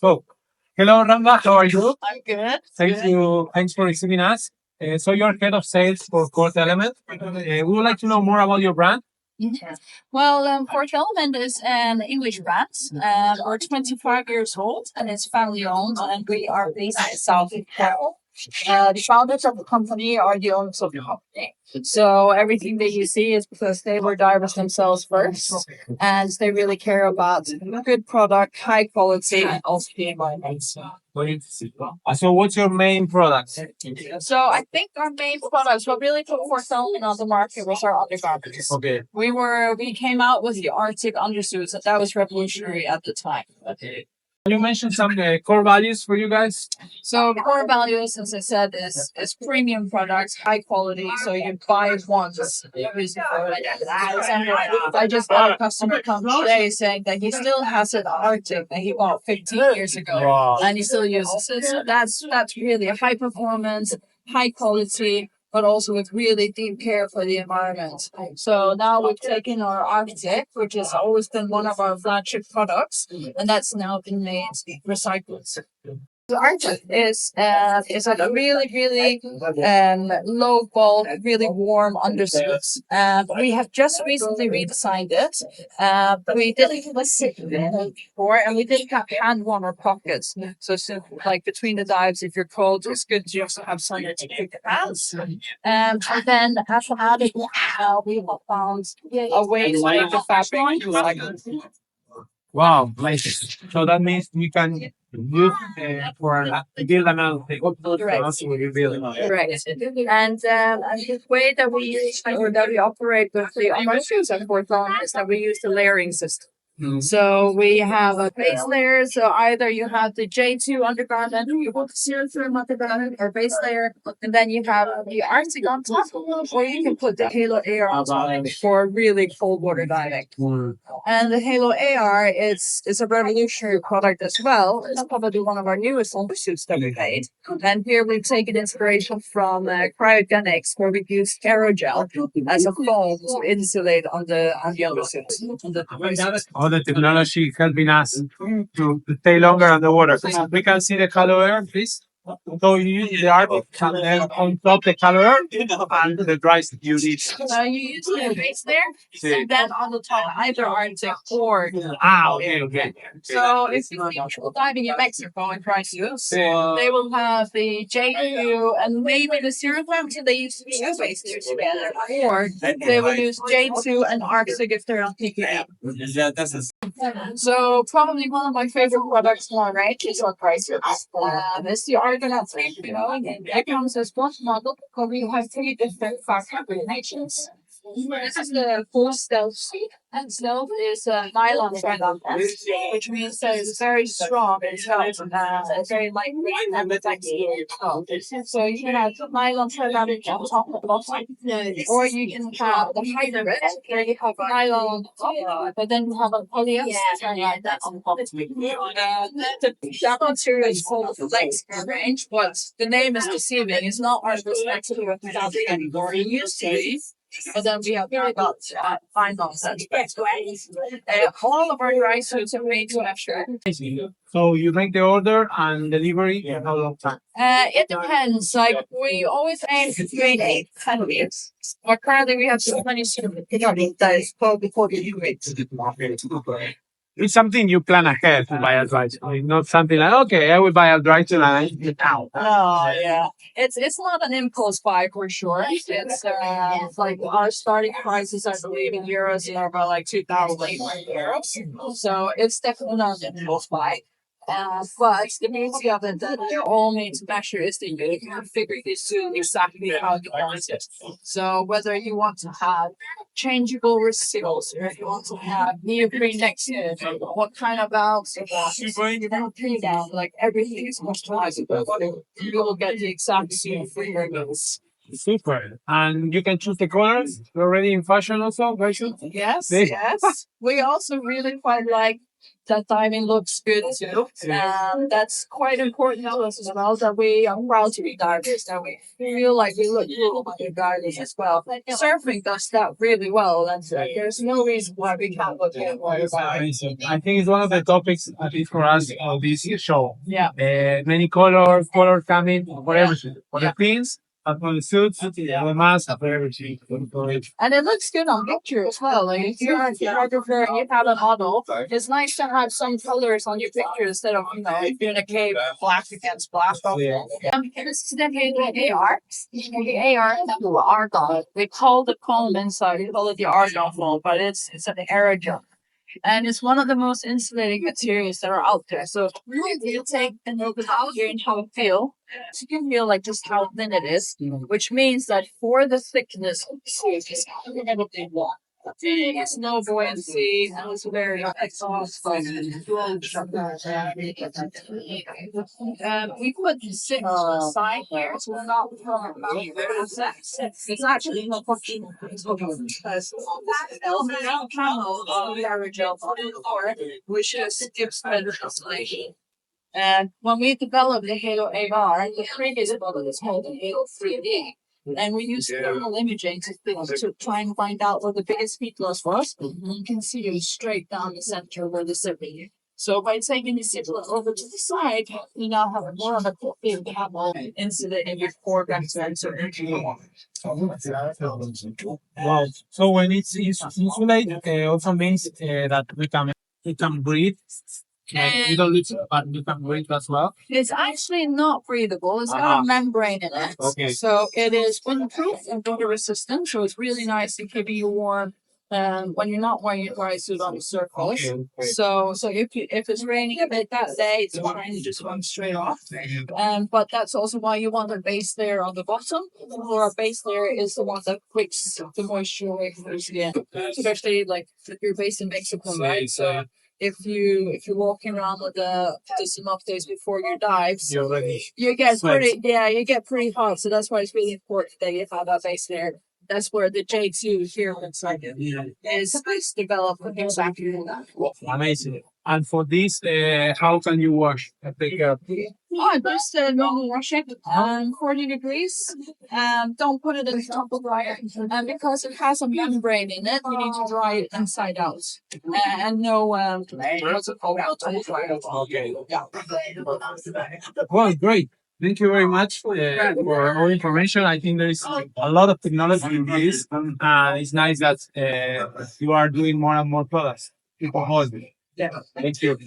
So, hello, Rannva. How are you? I'm good. Thank you. Thanks for receiving us. So, you're head of sales for Core Element. We would like to know more about your brand. Well, Port Element is an English brand. We're 25 years old and it's family owned, and we are based in South Africa. The founders of the company are the owners of the company. So everything that you see is because they were divers themselves first, and they really care about good product, high quality, and also the environment. So, what's your main product? So I think our main products, what really put Port Element on the market was our undergarments. Okay. We came out with the Arctic undersuits, and that was revolutionary at the time. You mentioned some core values for you guys. So core values, as I said, is premium products, high quality. So you buy it once, use it for it. For example, I just got a customer come today saying that he still has an Arctic that he bought 15 years ago, and he still uses it. So that's really high performance, high quality, but also with really deep care for the environment. So now we've taken our Arctic, which has always been one of our flagship products, and that's now been made recycled. The Arctic is like a really low ball, really warm undersuits. We have just recently redesigned it. We didn't have a zip before, and we didn't have hand warmer pockets. So like between the dives, if you're cold, it's good to also have somewhere to keep the pants. And then after adding, we have found a way to make the fabric recycled. Wow, nice. So that means we can use for build another thing. Correct. Correct. And the way that we use or that we operate with the undersuits at Fort Lawn is that we use the layering system. So we have a base layer. So either you have the J2 undergarment, you put the 03 undergarment or base layer, and then you have the Arctic on top, or you can put the Halo AR on top for really cold water diving. And the Halo AR is a revolutionary product as well. It's probably one of our newest undersuits that we made. And here we've taken inspiration from cryogenics, where we use aerogel as a foam to insulate on the undersuits. All the technology helping us to stay longer underwater. We can see the color, please. So you use the Arctic and then on top the color and the dry unit. So you use the base there, and then on the top either Arctic or Okay. so if you see people diving in Mexico and trying to use, they will have the J2 and maybe the 05, so they used to be two base layers together, or they will use J2 and Arctic if they're on PPE. So probably one of my favorite products on range is our prices. It's the Argonaut 3. It comes as one model, but we have three different fabric combinations. This is the full stealth sheet, and stealth is a nylon thread on this, which means that it's very strong and it's very lightweight and flexible. So you can have nylon thread on top of the bottom, or you can have the hybrid where you have nylon on top, but then you have a polyester thread like that on top. That material is called flex range, but the name is deceiving. It's not our perspective of fabric anymore. It used to be. And then we have got fine balls. All of our dry suits are made to measure. So you make the order and delivery in how long time? It depends. Like we always aim to 3 days, 10 weeks. But currently we have so many students that is called before delivery. It's something you plan ahead to buy a dry suit. It's not something like, okay, I will buy a dry suit and I get out. Oh yeah, it's not an impulse buy for sure. It's like our starting prices, I believe, in euros are about like 2,000 euros. So it's definitely not an impulse buy. But the beauty of it that they're all made to measure is that you can figure this out exactly how you want it. So whether you want to have changeable receivables, or if you want to have neoprene next to it, what kind of valves you want, pin down, like everything is customizable. You will get the exact same fingernails. Super. And you can choose the colors. You're already in fashion also, right? Yes. We also really quite like that diving looks good too. That's quite important to us as well, that we are proud to be divers, that we feel like we look cool like divers as well. Surfing does that really well, and there's no reason why we can't look at it. I think it's one of the topics, at least for us, of this show. Yeah. Many color coming for everything. For the pins, and for the suits, for the mask, for everything. And it looks good on picture as well. Like if you're a photographer and you have a model, it's nice to have some colors on your picture instead of, if you're in a cave, black against black. Yeah. This is the AR. The AR is the argon. We call the foam inside, we call it the argon foam, but it's an aerogel. And it's one of the most insulating materials that are out there. So you take and look out here and have a feel. So you can feel like just how thin it is, which means that for the thickness of the suit, it's everything one. It's no buoyancy, and it's very exhausting. We put the six aside here, so we're not talking about sex. It's actually not functional. Because the camel aerogel floor, which is gives better insulation. And when we developed the Halo AR, the previous model is called the Halo 3D. And we used thermal imaging to try and find out what the biggest heat loss was. And you can see it straight down the center where the sibling. So by taking the sibling over to the side, you now have more of a big camel insulating your core back to Wow. So when it's insulated, also means that we can breathe. We don't lose, but we can breathe as well. It's actually not breathable. It's got a membrane in it. Okay. So it is windproof and water resistant. So it's really nice to keep you warm when you're not wearing your dry suit on the surface. Okay. So if it's raining a bit that day, it's fine to just run straight off. But that's also why you want a base layer on the bottom. Or a base layer is the one that wicks the moisture away from your skin. Especially like if you're based in Mexico, right? So if you're walking around with some off days before your dives, you get pretty hot. So that's why it's really important that you have that base layer. That's where the J2 here inside is developed exactly that. Amazing. And for this, how can you wash? Take care of it. Just normal washing, 40 degrees. Don't put it in the tumble dryer. And because it has a membrane in it, you need to dry it inside out. And no, what's it called? Tumble dryer. Okay. Yeah. Well, great. Thank you very much for all information. I think there is a lot of technology in this. It's nice that you are doing more and more products. Yeah. Thank you.